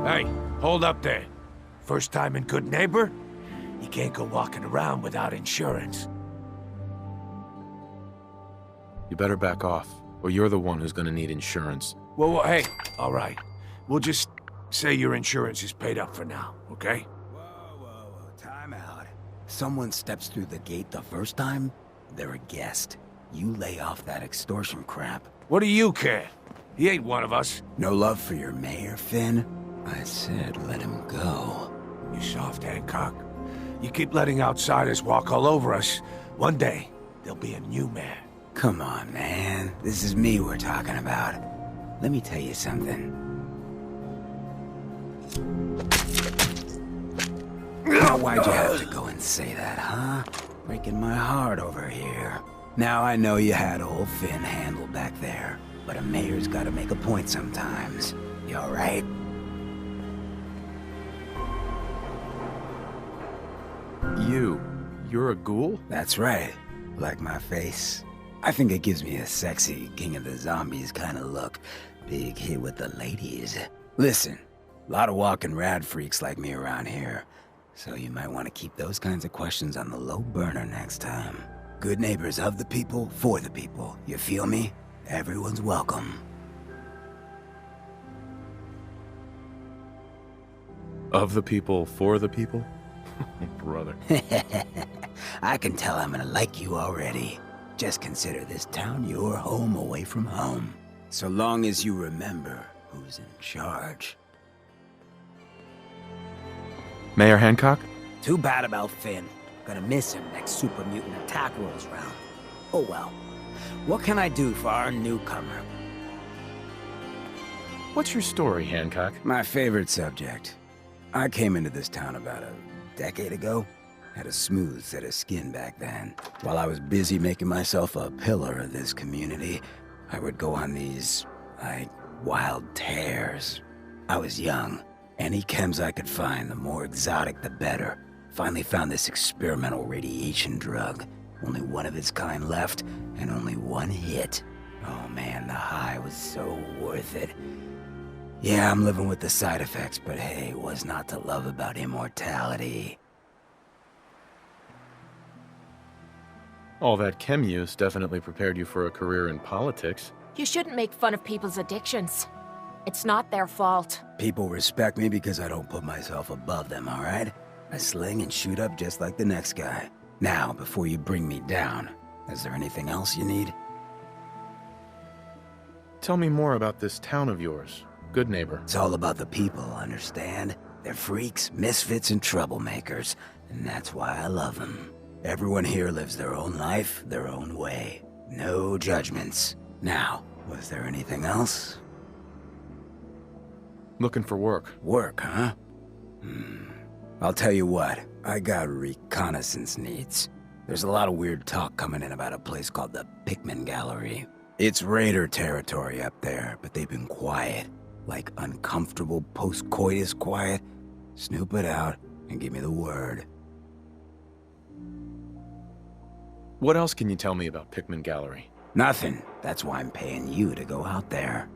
Hey, hold up there. First time in Goodneighbor? You can't go walking around without insurance. You better back off, or you're the one who's gonna need insurance. Well, hey, all right. We'll just say your insurance is paid up for now, okay? Whoa, time out. Someone steps through the gate the first time, they're a guest. You lay off that extortion crap. What do you care? He ain't one of us. No love for your mayor, Finn? I said let him go. You soft, Hancock. You keep letting outsiders walk all over us. One day, there'll be a new mayor. Come on, man. This is me we're talking about. Let me tell you something. Now, why'd you have to go and say that, huh? Breaking my heart over here. Now I know you had old Finn handled back there, but a mayor's gotta make a point sometimes. You alright? You're a ghoul? That's right. Like my face. I think it gives me a sexy King of the Zombies kind of look. Big hit with the ladies. Listen, a lot of walking rad freaks like me around here, so you might want to keep those kinds of questions on the low burner next time. Good neighbors of the people, for the people. You feel me? Everyone's welcome. Of the people, for the people? Brother. I can tell I'm gonna like you already. Just consider this town your home away from home. So long as you remember who's in charge. Mayor Hancock? Too bad about Finn. Gonna miss him next super mutant attack rolls round. Oh well. What can I do for our newcomer? What's your story, Hancock? My favorite subject. I came into this town about a decade ago. Had a smooth set of skin back then. While I was busy making myself a pillar of this community, I would go on these, wild tears. I was young. Any chems I could find, the more exotic the better. Finally found this experimental radiation drug. Only one of its kind left, and only one hit. Oh man, the high was so worth it. Yeah, I'm living with the side effects, but hey, what's not to love about immortality? All that chem use definitely prepared you for a career in politics. You shouldn't make fun of people's addictions. It's not their fault. People respect me because I don't put myself above them, alright? I sling and shoot up just like the next guy. Now, before you bring me down, is there anything else you need? Tell me more about this town of yours, Goodneighbor. It's all about the people, understand? They're freaks, misfits, and troublemakers, and that's why I love them. Everyone here lives their own life, their own way. No judgments. Now, was there anything else? Looking for work. Work, huh? I'll tell you what, I got reconnaissance needs. There's a lot of weird talk coming in about a place called the Pickman Gallery. It's raider territory up there, but they've been quiet. Like uncomfortable post-coitus quiet. Snoop it out and give me the word. What else can you tell me about Pickman Gallery? Nothing. That's why I'm paying you to go out there.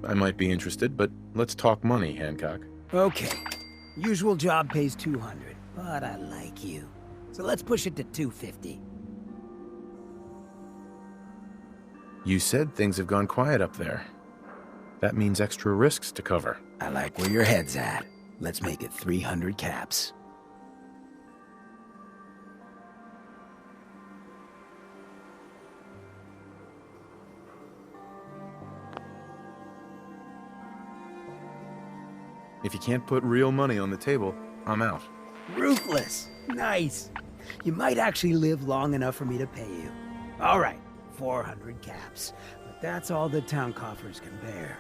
I might be interested, but let's talk money, Hancock. Okay. Usual job pays $200, but I like you. So let's push it to $250. You said things have gone quiet up there. That means extra risks to cover. I like where your head's at. Let's make it 300 caps. If you can't put real money on the table, I'm out. Ruthless. Nice. You might actually live long enough for me to pay you. All right, 400 caps. But that's all the town coffers can bear.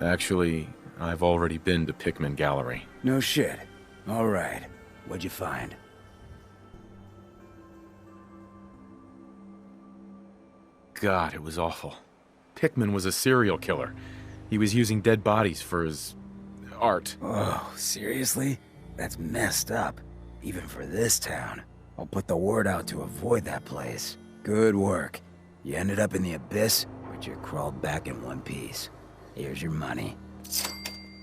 Actually, I've already been to Pickman Gallery. No shit. All right. What'd you find? God, it was awful. Pickman was a serial killer. He was using dead bodies for his art. Oh, seriously? That's messed up. Even for this town. I'll put the word out to avoid that place. Good work. You ended up in the abyss, but you crawled back in one piece. Here's your money.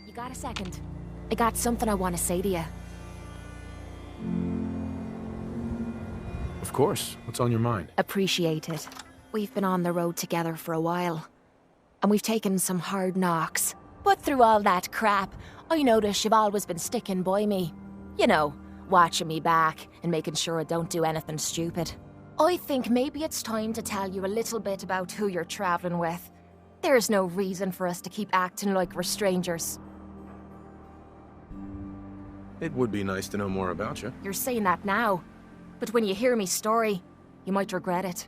You got a second? I got something I want to say to you. Of course. What's on your mind? Appreciate it. We've been on the road together for a while, and we've taken some hard knocks. But through all that crap, I notice you've always been sticking by me. You know, watching me back and making sure I don't do anything stupid. I think maybe it's time to tell you a little bit about who you're traveling with. There's no reason for us to keep acting like we're strangers. It would be nice to know more about you. You're saying that now, but when you hear me story, you might regret it.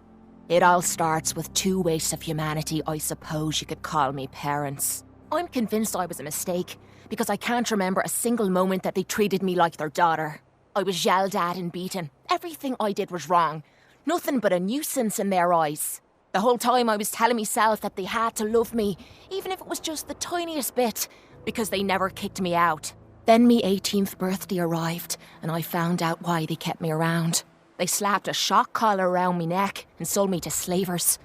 It all starts with two wastes of humanity I suppose you could call me parents. I'm convinced I was a mistake, because I can't remember a single moment that they treated me like their daughter. I was yelled at and beaten. Everything I did was wrong. Nothing but a nuisance in their eyes. The whole time I was telling myself that they had to love me, even if it was just the tiniest bit, because they never kicked me out. Then me 18th birthday arrived, and I found out why they kept me around. They slapped a shock collar around me neck and sold me to slavers.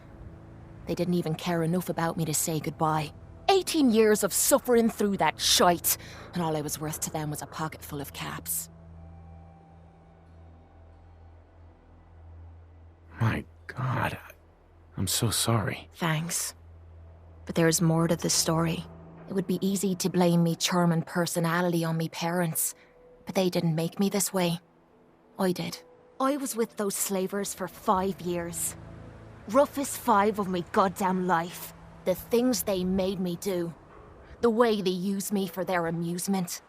They didn't even care enough about me to say goodbye. 18 years of suffering through that shite, and all I was worth to them was a pocket full of caps. My God, I'm so sorry. Thanks. But there's more to the story. It would be easy to blame me charming personality on me parents, but they didn't make me this way. I did. I was with those slavers for 5 years. Roughest 5 of my goddamn life. The things they made me do. The way they used me for their amusement.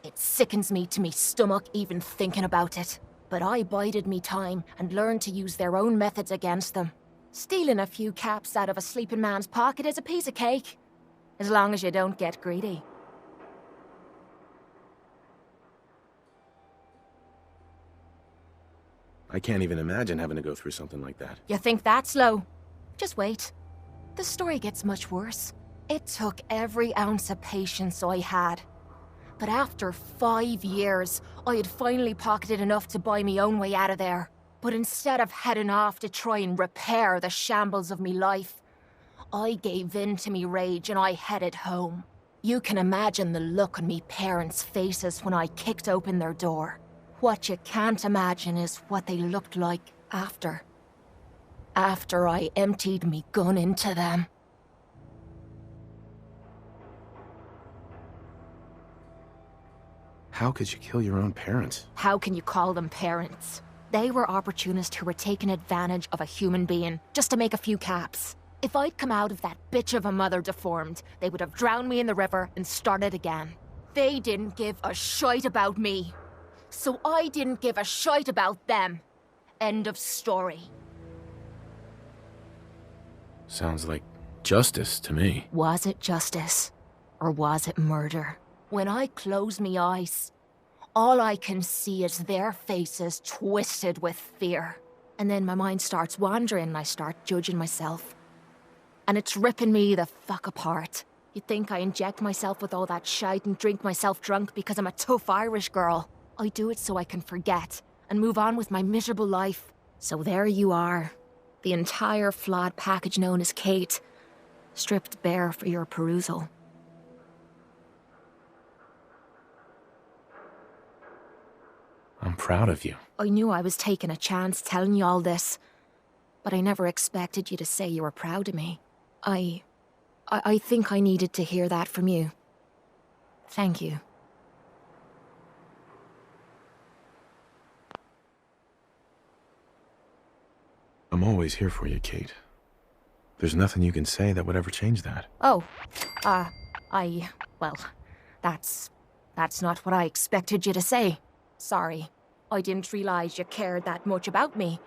It sickens me to me stomach even thinking about it. But I bided me time and learned to use their own methods against them. Stealing a few caps out of a sleeping man's pocket is a piece of cake. As long as you don't get greedy. I can't even imagine having to go through something like that. You think that's low? Just wait. The story gets much worse. It took every ounce of patience I had. But after 5 years, I had finally pocketed enough to buy me own way out of there. But instead of heading off to try and repair the shambles of me life, I gave in to me rage and I headed home. You can imagine the look on me parents' faces when I kicked open their door. What you can't imagine is what they looked like after. After I emptied me gun into them. How could you kill your own parents? How can you call them parents? They were opportunists who were taking advantage of a human being just to make a few caps. If I'd come out of that bitch of a mother deformed, they would have drowned me in the river and started again. They didn't give a shite about me. So I didn't give a shite about them. End of story. Sounds like justice to me. Was it justice? Or was it murder? When I close me eyes, all I can see is their faces twisted with fear. And then my mind starts wandering and I start judging myself. And it's ripping me the fuck apart. You'd think I inject myself with all that shite and drink myself drunk because I'm a tough Irish girl. I do it so I can forget and move on with my miserable life. So there you are. The entire flawed package known as Kate, stripped bare for your perusal. I'm proud of you. I knew I was taking a chance telling you all this, but I never expected you to say you were proud of me. I think I needed to hear that from you. Thank you. I'm always here for you, Kate. There's nothing you can say that would ever change that. Oh, well, that's not what I expected you to say. Sorry. I didn't realize you cared that much about me.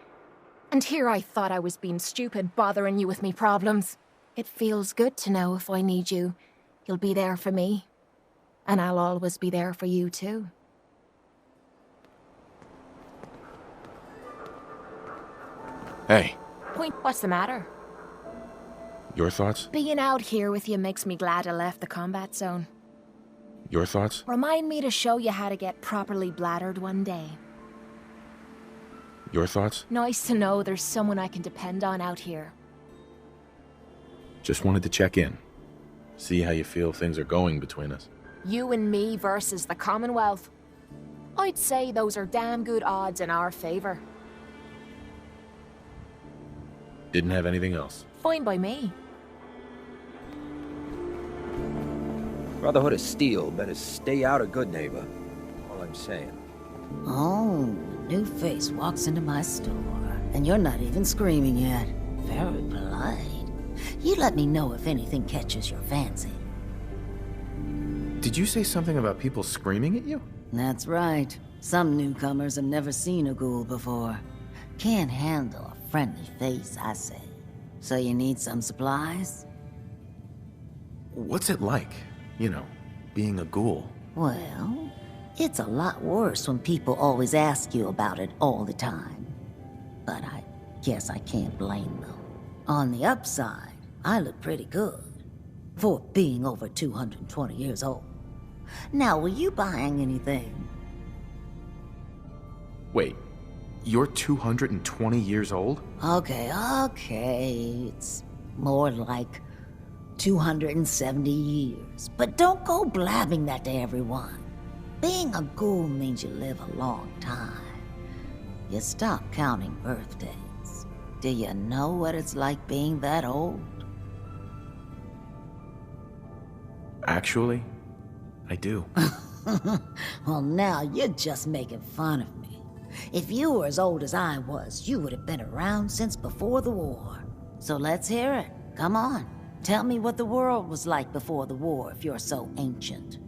And here I thought I was being stupid, bothering you with me problems. It feels good to know if I need you, you'll be there for me. And I'll always be there for you, too. Hey. Point, what's the matter? Your thoughts? Being out here with you makes me glad I left the combat zone. Your thoughts? Remind me to show you how to get properly bladdered one day. Your thoughts? Nice to know there's someone I can depend on out here. Just wanted to check in. See how you feel things are going between us. You and me versus the Commonwealth. I'd say those are damn good odds in our favor. Didn't have anything else. Fine by me. Brotherhood of Steel better stay out of Goodneighbor. All I'm saying. Oh, new face walks into my store, and you're not even screaming yet. Very polite. You let me know if anything catches your fancy. Did you say something about people screaming at you? That's right. Some newcomers have never seen a ghoul before. Can't handle a friendly face, I say. So you need some supplies? What's it like, you know, being a ghoul? Well, it's a lot worse when people always ask you about it all the time. But I guess I can't blame them. On the upside, I look pretty good for being over 220 years old. Now, were you buying anything? Wait, you're 220 years old? Okay. It's more like 270 years. But don't go blabbing that to everyone. Being a ghoul means you live a long time. You stop counting birthdays. Do you know what it's like being that old? Actually, I do. Well, now you're just making fun of me. If you were as old as I was, you would have been around since before the war. So let's hear it. Come on. Tell me what the world was like before the war if you're so ancient.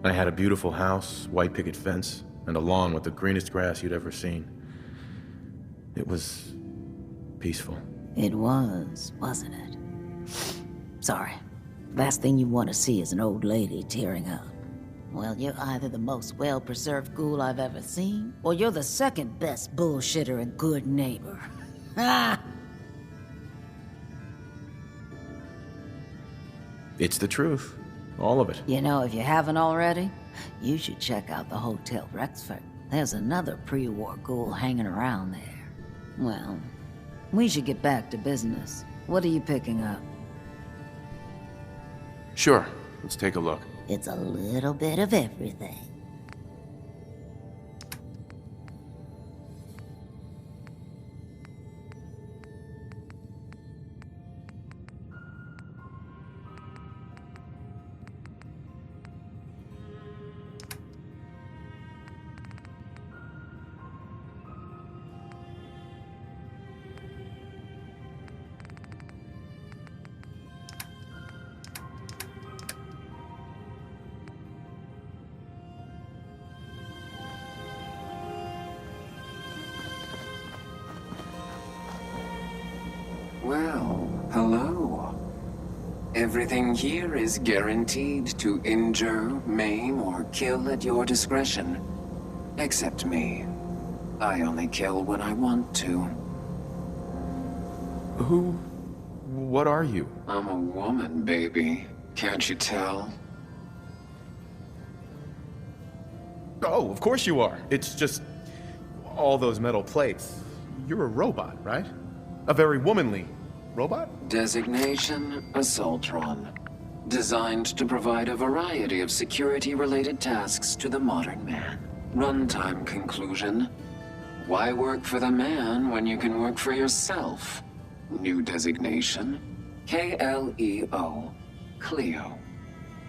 I had a beautiful house, white picket fence, and a lawn with the greenest grass you'd ever seen. It was peaceful. It was, wasn't it? Sorry. Last thing you want to see is an old lady tearing up. Well, you're either the most well-preserved ghoul I've ever seen, or you're the second best bullshitter in Goodneighbor. Ha! It's the truth. All of it. You know, if you haven't already, you should check out the Hotel Rexford. There's another pre-war ghoul hanging around there. Well, we should get back to business. What are you picking up? Sure, let's take a look. It's a little bit of everything. Well, hello. Everything here is guaranteed to injure, maim, or kill at your discretion. Except me. I only kill when I want to. What are you? I'm a woman, baby. Can't you tell? Oh, of course you are. It's just all those metal plates. You're a robot, right? A very womanly robot? Designation, Assaultron. Designed to provide a variety of security-related tasks to the modern man. Runtime conclusion. Why work for the man when you can work for yourself? New designation. KLEO. Cleo.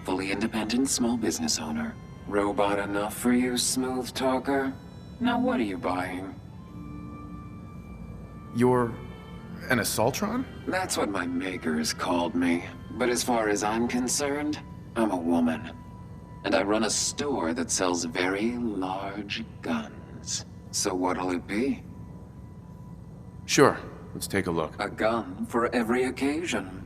Fully independent small business owner. Robot enough for you, smooth talker? Now what are you buying? You're an Assaultron? That's what my makers called me. But as far as I'm concerned, I'm a woman. And I run a store that sells very large guns. So what'll it be? Sure, let's take a look. A gun for every occasion.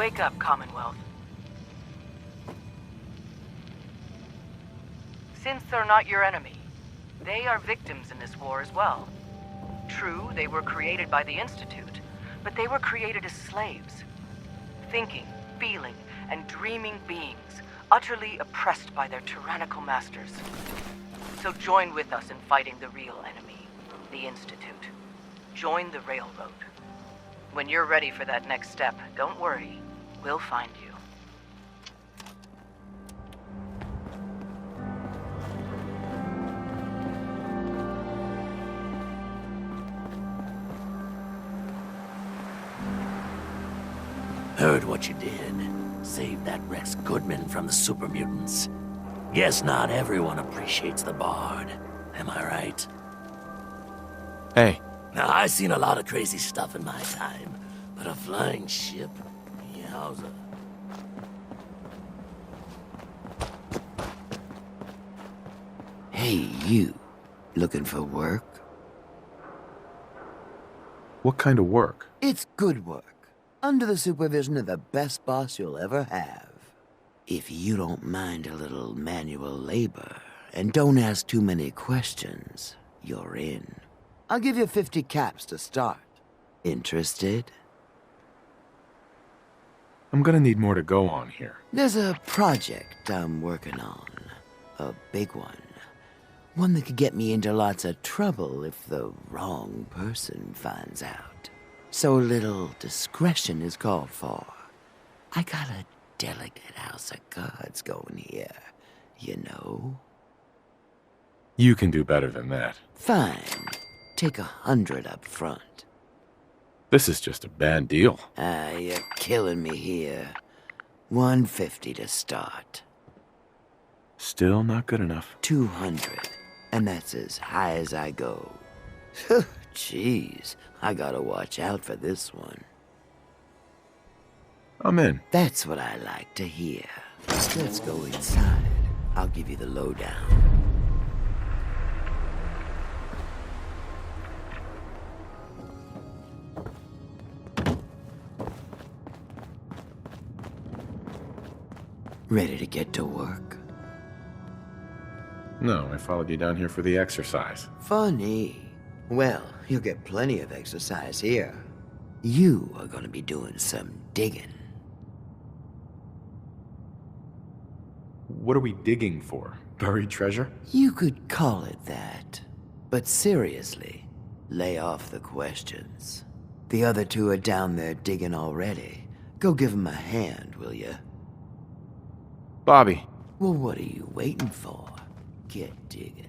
Wake up, Commonwealth. Since they're not your enemy, they are victims in this war as well. True, they were created by the Institute, but they were created as slaves. Thinking, feeling, and dreaming beings, utterly oppressed by their tyrannical masters. So join with us in fighting the real enemy, the Institute. Join the Railroad. When you're ready for that next step, don't worry, we'll find you. Heard what you did. Saved that Rex Goodman from the super mutants. Guess not everyone appreciates the Bard. Am I right? Hey, Now, I've seen a lot of crazy stuff in my time, but a flying ship? Yowza. Hey, you. Looking for work? what kind of work? It's good work. Under the supervision of the best boss you'll ever have. If you don't mind a little manual labor, and don't ask too many questions, you're in. I'll give you 50 caps to start. Interested? I'm gonna need more to go on here. There's a project I'm working on. A big one. One that could get me into lots of trouble if the wrong person finds out. So a little discretion is called for. I got a delicate house of cards going here, you know? You can do better than that. Fine. Take 100 up front. This is just a bad deal. You're killing me here. 150 to start. Still not good enough. 200. And that's as high as I go. Jeez, I gotta watch out for this one. I'm in. That's what I like to hear. Let's go inside. I'll give you the lowdown. Ready to get to work? No, I followed you down here for the exercise. Funny. Well, you'll get plenty of exercise here. You are gonna be doing some digging. What are we digging for? Buried treasure? You could call it that. But seriously, lay off the questions. The other two are down there digging already. Go give them a hand, will you? Bobby. Well, what are you waiting for? Get digging.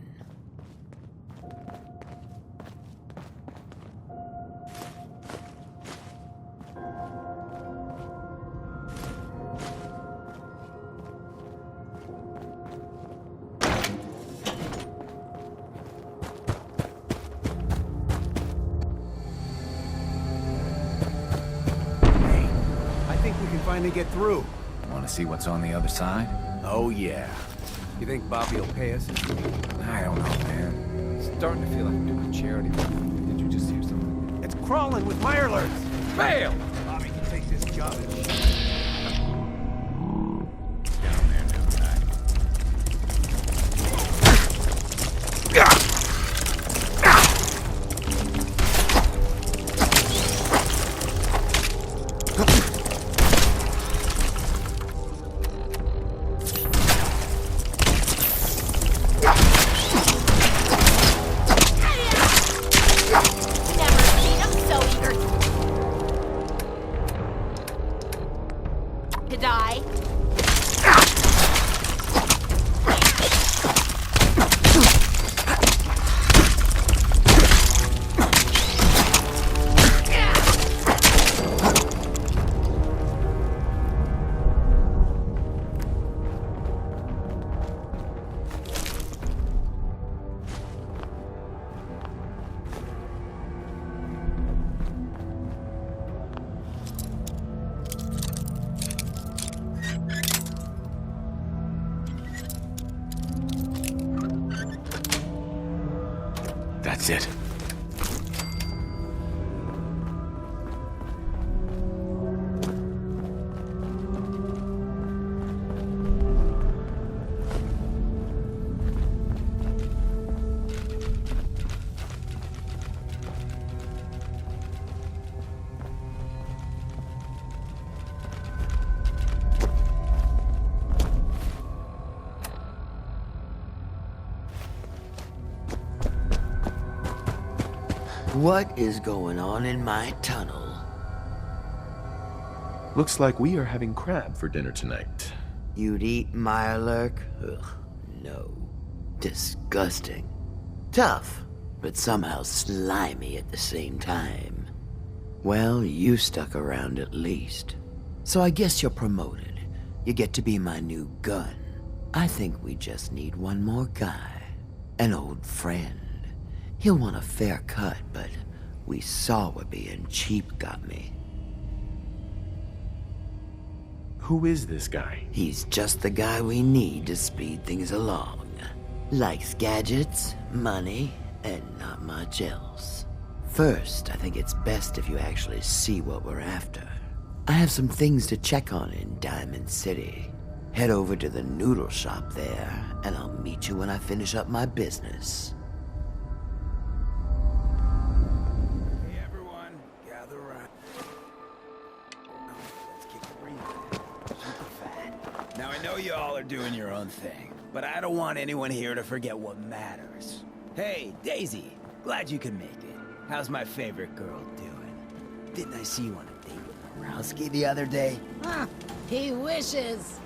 I think we can finally get through. Want to see what's on the other side? Oh, yeah. You think Bobby will pay us? I don't know, man. Starting to feel like I'm doing charity work. Did you just hear something? It's crawling with mirelets. Fail! Bobby can take this job and Down there now, back. Never seen him so eager to die. That's it. What is going on in my tunnel? Looks like we are having crab for dinner tonight. You'd eat Mirelurk? Ugh, no. Disgusting. Tough, but somehow slimy at the same time. Well, you stuck around at least. So I guess you're promoted. You get to be my new gun. I think we just need one more guy. An old friend. He'll want a fair cut, but we saw what being cheap got me. Who is this guy? He's just the guy we need to speed things along. Likes gadgets, money, and not much else. First, I think it's best if you actually see what we're after. I have some things to check on in Diamond City. Head over to the noodle shop there, and I'll meet you when I finish up my business. Hey everyone, gather around. Let's kick the breather. Super fat. Now I know you all are doing your own thing, but I don't want anyone here to forget what matters. Hey, Daisy, glad you could make it. How's my favorite girl doing? Didn't I see you on a date with Borowski the other day? He wishes.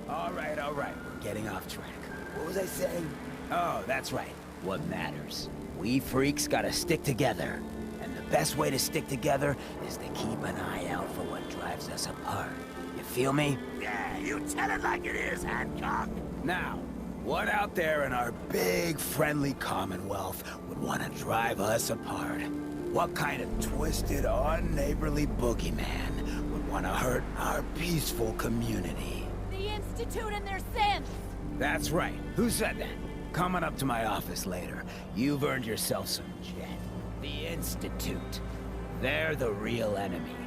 All right, we're getting off track. What was I saying? Oh, that's right. What matters. We freaks gotta stick together. And the best way to stick together is to keep an eye out for what drives us apart. You feel me? Yeah, you tell it like it is, Hancock. Now, what out there in our big, friendly Commonwealth would want to drive us apart? What kind of twisted, unneighborly boogeyman would want to hurt our peaceful community? The Institute and their sins! That's right. Who said that? Coming up to my office later. You've earned yourself some jet. The Institute. They're the real enemy.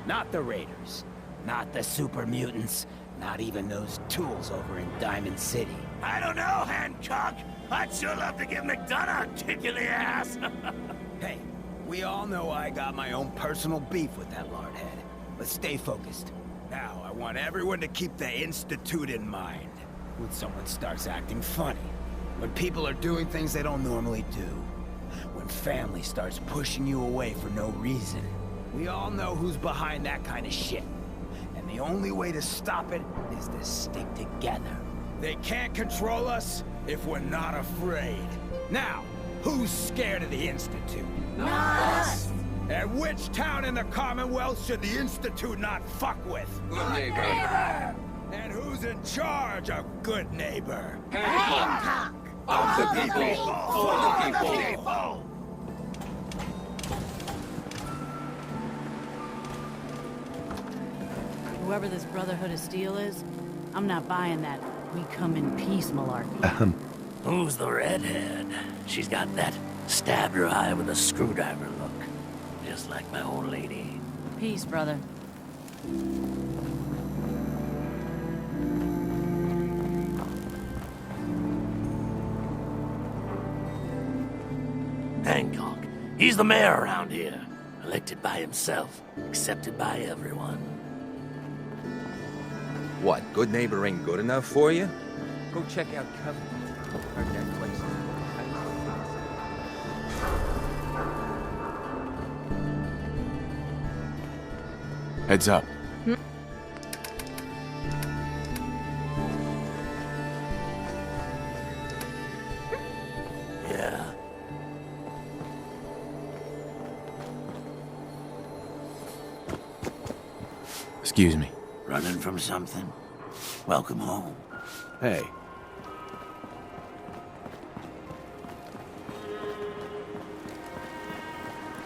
Not the Raiders. Not the super mutants. Not even those tools over in Diamond City. I don't know, Hancock. I'd sure love to give McDonough a kick in the ass. Hey, we all know I got my own personal beef with that lardhead. But stay focused. Now, I want everyone to keep the Institute in mind. When someone starts acting funny. When people are doing things they don't normally do. When family starts pushing you away for no reason. We all know who's behind that kind of shit. And the only way to stop it is to stick together. They can't control us if we're not afraid. Now, who's scared of the Institute? Not us! And which town in the Commonwealth should the Institute not fuck with? Goodneighbor! And who's in charge of Goodneighbor? Hancock! Of the people! For the people! Whoever this Brotherhood of Steel is, I'm not buying that we come in peace malarkey. Who's the redhead? She's got that stab your eye with a screwdriver look. Just like my old lady. Peace, brother. Hancock. He's the mayor around here. Elected by himself. Accepted by everyone. What, Goodneighbor ain't good enough for you? Go check out Covenant. Heard that place. Heads up. Yeah. Excuse me. Running from something? Welcome home. Hey.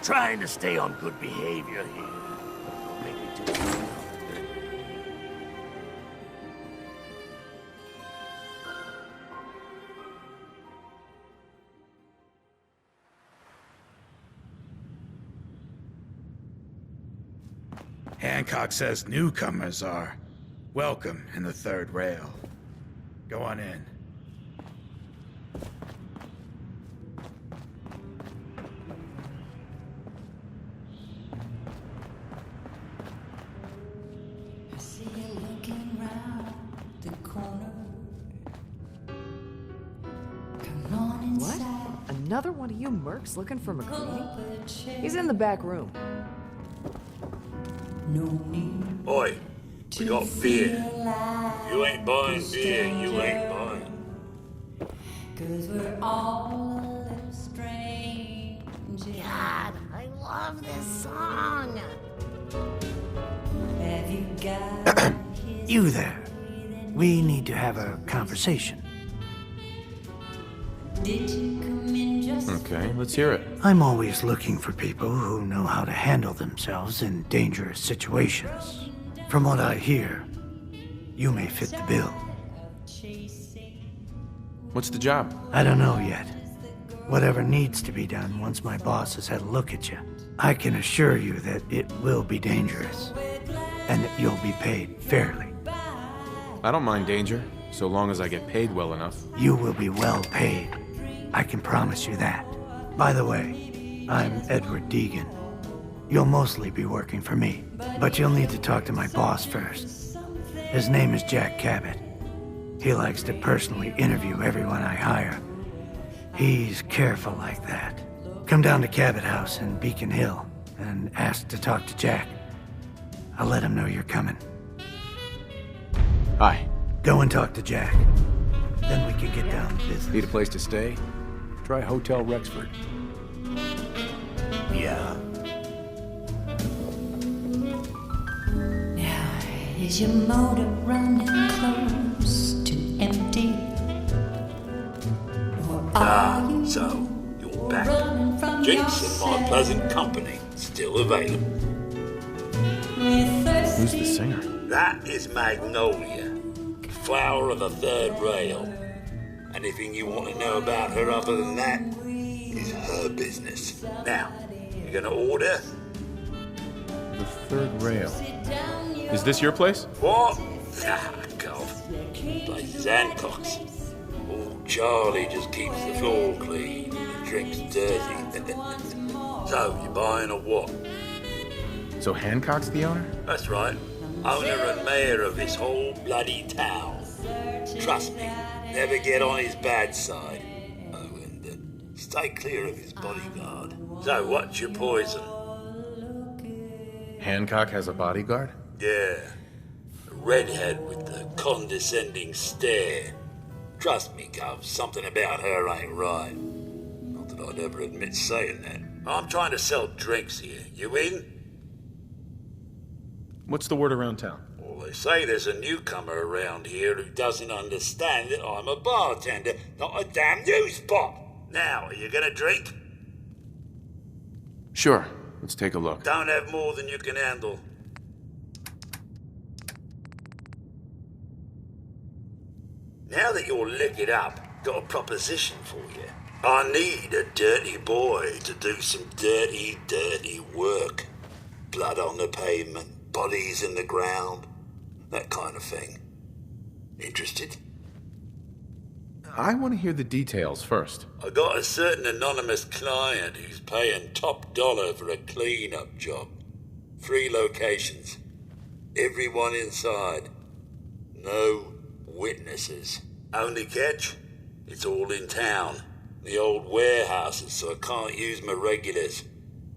Trying to stay on good behavior here. Make me do something. Hancock says newcomers are welcome in the third rail. Go on in. Another one of you mercs looking for McCready? He's in the back room. Oi, we got beer. You ain't buying beer, you ain't buying. 'Cause we're all a little strange. God, I love this song. Have you got You there. We need to have a conversation. Did you come in just Okay, let's hear it. I'm always looking for people who know how to handle themselves in dangerous situations. From what I hear, you may fit the bill. What's the job? I don't know yet. Whatever needs to be done once my boss has had a look at you. I can assure you that it will be dangerous, and that you'll be paid fairly. I don't mind danger, so long as I get paid well enough. You will be well paid. I can promise you that. By the way, I'm Edward Deegan. You'll mostly be working for me, but you'll need to talk to my boss first. His name is Jack Cabot. He likes to personally interview everyone I hire. He's careful like that. Come down to Cabot House in Beacon Hill and ask to talk to Jack. I'll let him know you're coming. Hi. Go and talk to Jack. Then we can get down to business. Need a place to stay? Try Hotel Rexford. Yeah. now? Is your motor running close to empty? Or are you So, you're back. running from Drinks in my pleasant company, still available. Who's the singer? That is Magnolia, flower of the third rail. Anything you want to know about her other than that is her business. Now, you gonna order? The third rail. Is this your place? What? Ah, God. Place is Hancock's. Old Charlie just keeps the floor clean and the drinks dirty. So, you buying or what? So Hancock's the owner? That's right. Owner and mayor of this whole bloody town. Trust me, never get on his bad side. Oh, and stay clear of his bodyguard. So, what's your poison? Hancock has a bodyguard? Yeah. A redhead with the condescending stare. Trust me, Gov, something about her ain't right. Not that I'd ever admit saying that. I'm trying to sell drinks here. You in? What's the word around town? Well, they say there's a newcomer around here who doesn't understand that I'm a bartender, not a damn news bot. Now, are you gonna drink? Sure. Let's take a look. Don't have more than you can handle. Now that you're liquored up, got a proposition for you. I need a dirty boy to do some dirty, dirty work. Blood on the pavement, bodies in the ground, that kind of thing. Interested? I want to hear the details first. I got a certain anonymous client who's paying top dollar for a clean-up job. 3 locations. Everyone inside. No witnesses. Only catch? It's all in town. The old warehouses, so I can't use my regulars.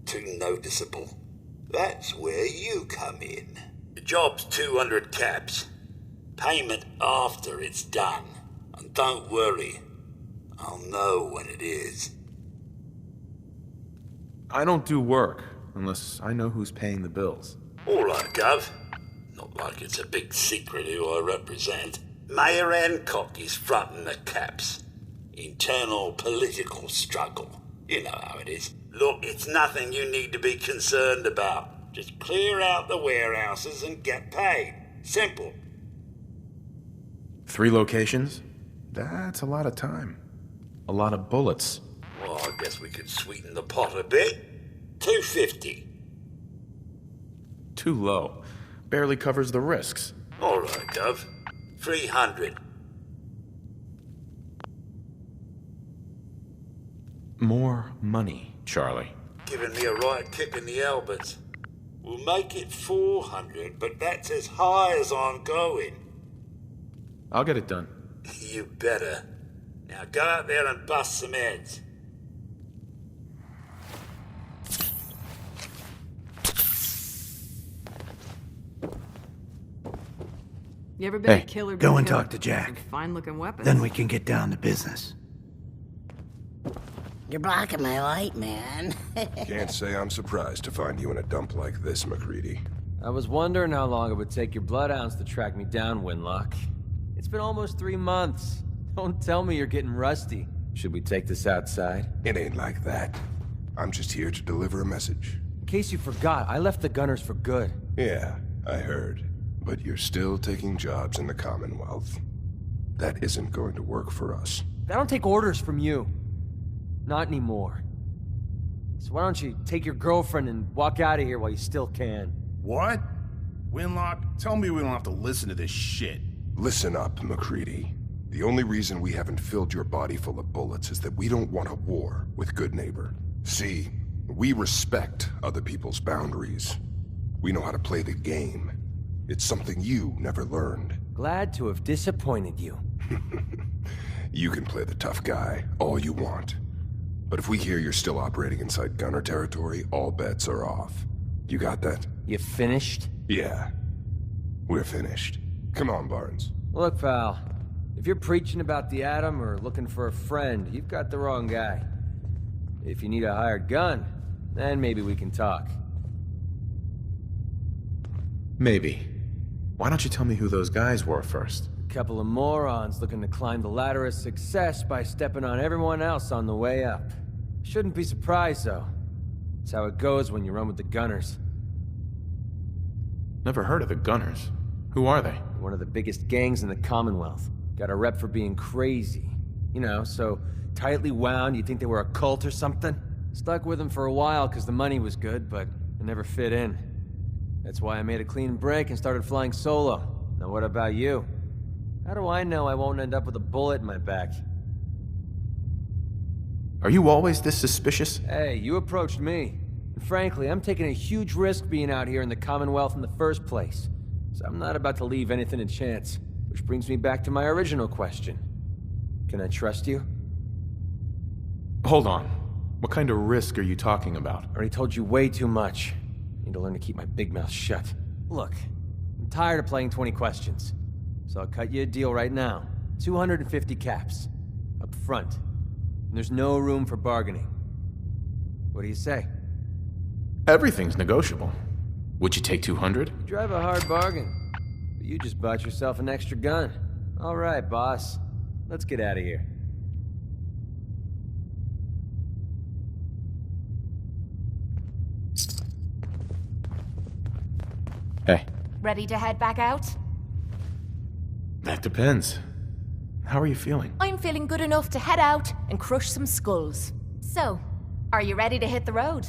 Too noticeable. That's where you come in. The job's 200 caps. Payment after it's done. And don't worry, I'll know when it is. I don't do work unless I know who's paying the bills. All right, Gov. Not like it's a big secret who I represent. Mayor Hancock is fronting the caps. Internal political struggle. You know how it is. Look, it's nothing you need to be concerned about. Just clear out the warehouses and get paid. Simple. 3 locations? That's a lot of time. A lot of bullets. Well, I guess we could sweeten the pot a bit. $250. Too low. Barely covers the risks. All right, Gov. $300. More money, Charlie. Giving me a right kick in the elbows. We'll make it $400, but that's as high as I'm going. I'll get it done. You better. Now go out there and bust some heads. You ever been a killer? Go and talk to Jack. Fine-looking weapons. Then we can get down to business. You're blocking my light, man. Can't say I'm surprised to find you in a dump like this, MacReady. I was wondering how long it would take your bloodhounds to track me down, Winlock. It's been almost 3 months. Don't tell me you're getting rusty. Should we take this outside? It ain't like that. I'm just here to deliver a message. In case you forgot, I left the Gunners for good. Yeah, I heard. But you're still taking jobs in the Commonwealth. That isn't going to work for us. I don't take orders from you. Not anymore. So why don't you take your girlfriend and walk out of here while you still can? What? Winlock, tell me we don't have to listen to this shit. Listen up, MacReady. The only reason we haven't filled your body full of bullets is that we don't want a war with Goodneighbor. See, we respect other people's boundaries. We know how to play the game. It's something you never learned. Glad to have disappointed you. You can play the tough guy all you want. But if we hear you're still operating inside Gunner territory, all bets are off. You got that? You finished? Yeah. We're finished. Come on, Barnes. Look, pal. If you're preaching about the Atom or looking for a friend, you've got the wrong guy. If you need a hired gun, then maybe we can talk. Maybe. Why don't you tell me who those guys were first? A couple of morons looking to climb the ladder of success by stepping on everyone else on the way up. Shouldn't be surprised, though. It's how it goes when you run with the Gunners. Never heard of the Gunners. Who are they? One of the biggest gangs in the Commonwealth. Got a rep for being crazy. You know, so tightly wound you'd think they were a cult or something. Stuck with them for a while because the money was good, but it never fit in. That's why I made a clean break and started flying solo. Now what about you? How do I know I won't end up with a bullet in my back? Are you always this suspicious? Hey, you approached me. And frankly, I'm taking a huge risk being out here in the Commonwealth in the first place. So I'm not about to leave anything to chance. Which brings me back to my original question. Can I trust you? Hold on. What kind of risk are you talking about? I already told you way too much. I need to learn to keep my big mouth shut. Look, I'm tired of playing 20 questions. So I'll cut you a deal right now. 250 caps. Up front. And there's no room for bargaining. What do you say? Everything's negotiable. Would you take 200? You drive a hard bargain. But you just bought yourself an extra gun. All right, boss. Let's get out of here. Hey. Ready to head back out? That depends. How are you feeling? I'm feeling good enough to head out and crush some skulls. So, are you ready to hit the road?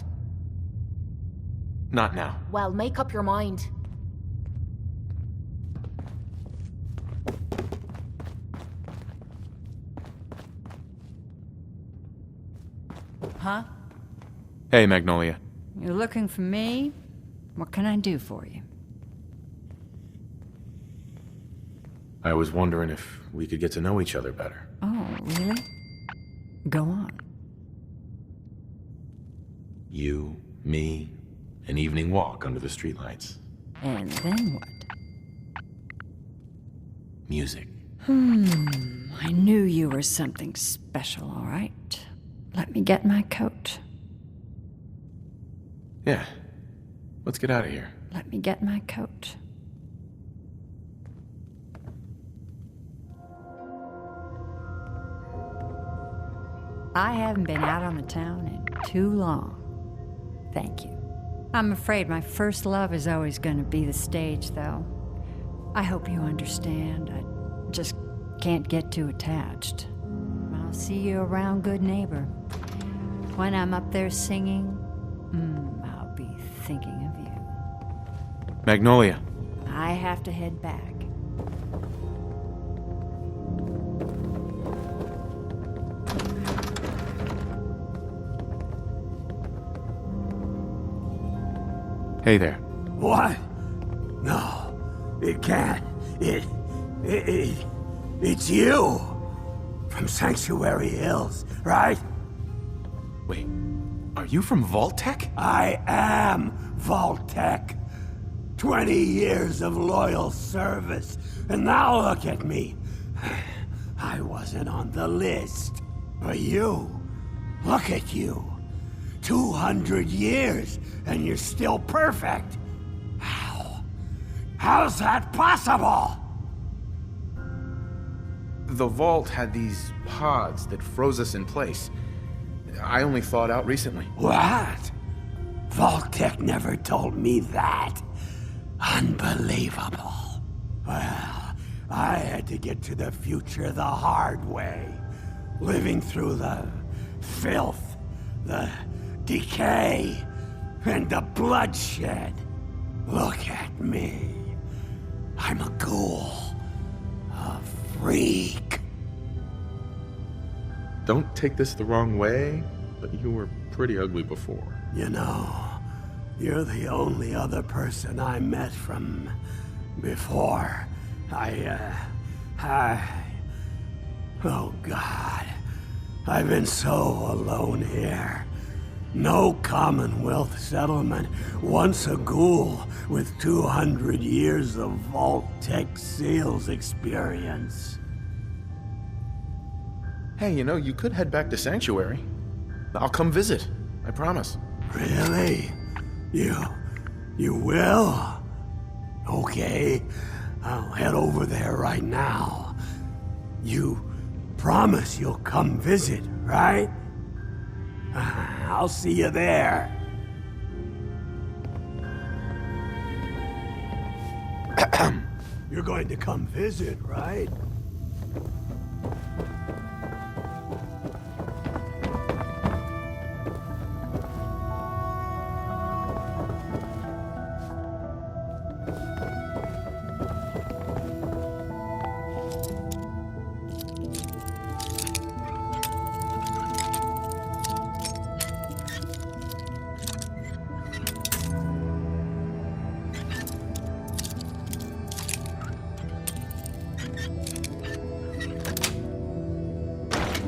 Not now. Well, make up your mind. Huh? Hey, Magnolia. You're looking for me? What can I do for you? I was wondering if we could get to know each other better. Oh, really? Go on. You, me, an evening walk under the streetlights. And then what? Music. I knew you were something special, all right. Let me get my coat. Yeah. Let's get out of here. Let me get my coat. I haven't been out on the town in too long. Thank you. I'm afraid my first love is always going to be the stage, though. I hope you understand. I just can't get too attached. I'll see you around Goodneighbor. When I'm up there singing, I'll be thinking of you. Magnolia. I have to head back. Hey there. What? No, it can't. It's you. From Sanctuary Hills, right? Wait, are you from Vault-Tec? I am Vault-Tec. 20 years of loyal service, and now look at me. I wasn't on the list. But you, look at you. 200 years, and you're still perfect. How's that possible? The vault had these pods that froze us in place. I only thawed out recently. What? Vault-Tec never told me that. Unbelievable. Well, I had to get to the future the hard way. Living through the filth, the decay, and the bloodshed. Look at me. I'm a ghoul. A freak. Don't take this the wrong way, but you were pretty ugly before. You know, you're the only other person I met from before. Oh God. I've been so alone here. No Commonwealth settlement, once a ghoul with 200 years of Vault-Tec sales experience. Hey, you know, you could head back to Sanctuary. I'll come visit, I promise. Really? You will? Okay, I'll head over there right now. You promise you'll come visit, right? I'll see you there. You're going to come visit, right?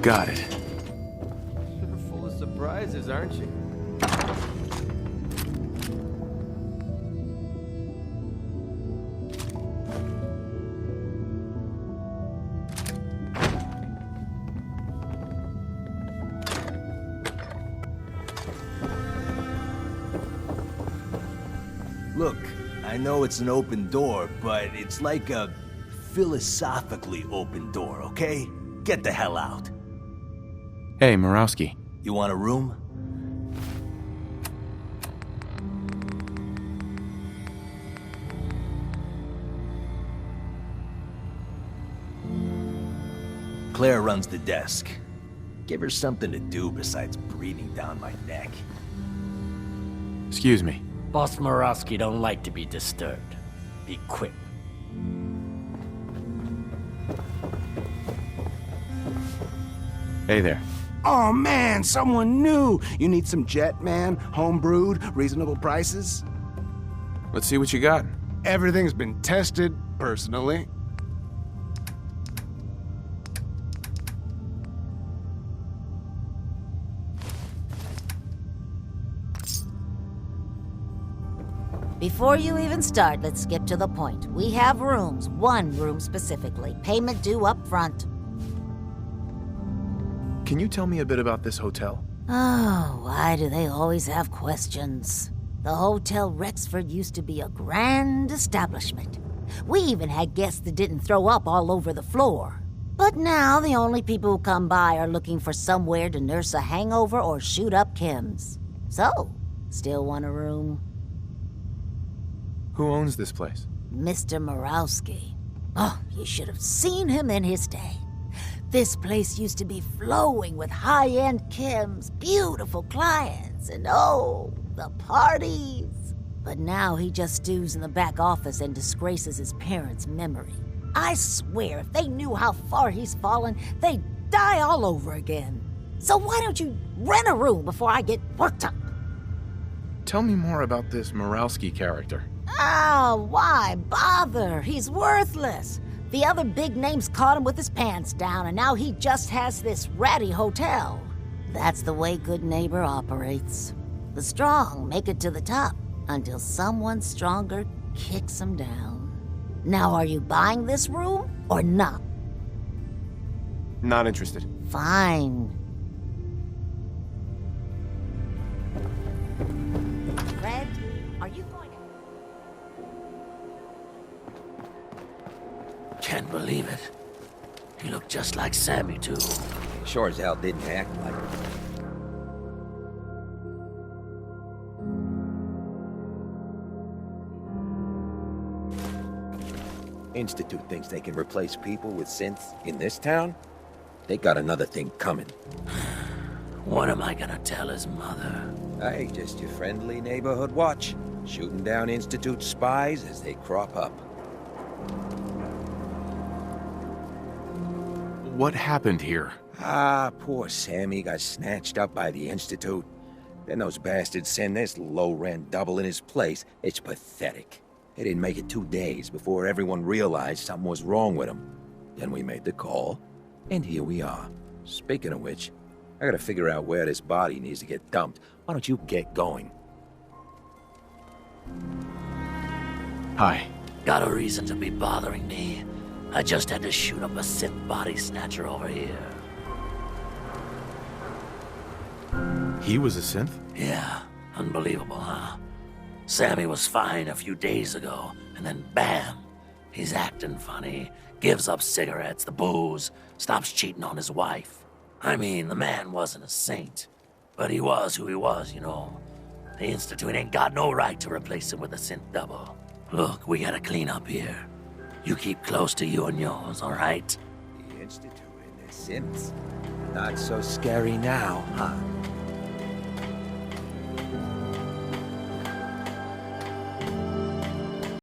Got it. You're full of surprises, aren't you? Look, I know it's an open door, but it's like a philosophically open door, okay? Get the hell out. Hey, Murawski. You want a room? Claire runs the desk. Give her something to do besides breathing down my neck. Excuse me. Boss Murawski don't like to be disturbed. Be quick. Hey there. Oh man, someone new! You need some jet, man? Home-brewed, reasonable prices? Let's see what you got. Everything's been tested, personally. Before you even start, let's skip to the point. We have rooms, one room specifically. Payment due up front. Can you tell me a bit about this hotel? Oh, why do they always have questions? The Hotel Rexford used to be a grand establishment. We even had guests that didn't throw up all over the floor. But now the only people who come by are looking for somewhere to nurse a hangover or shoot up chems. So, still want a room? Who owns this place? Mr. Murawski. Oh, you should have seen him in his day. This place used to be flowing with high-end chems, beautiful clients, and oh, the parties. But now he just stews in the back office and disgraces his parents' memory. I swear, if they knew how far he's fallen, they'd die all over again. So why don't you rent a room before I get worked up? Tell me more about this Murawski character. Oh, why bother? He's worthless. The other big names caught him with his pants down, and now he just has this ratty hotel. That's the way Goodneighbor operates. The strong make it to the top, until someone stronger kicks him down. Now, are you buying this room or not? Not interested. Fine. Fred, are you going to... Can't believe it. He looked just like Sammy, too. Sure as hell didn't act like it. Institute thinks they can replace people with synths in this town? They got another thing coming. What am I gonna tell his mother? Hey, just your friendly neighborhood watch. Shooting down Institute spies as they crop up. What happened here? Ah, poor Sammy got snatched up by the Institute. Then those bastards send this low-rent double in his place. It's pathetic. They didn't make it 2 days before everyone realized something was wrong with him. Then we made the call, and here we are. Speaking of which, I gotta figure out where this body needs to get dumped. Why don't you get going? Hi. Got a reason to be bothering me? I just had to shoot up a synth body snatcher over here. He was a synth? Yeah, unbelievable, huh? Sammy was fine a few days ago, and then bam! He's acting funny, gives up cigarettes, the booze, stops cheating on his wife. I mean, the man wasn't a saint, but he was who he was, you know. The Institute ain't got no right to replace him with a synth double. Look, we gotta clean up here. You keep close to you and yours, all right? The Institute and their synths. Not so scary now, huh?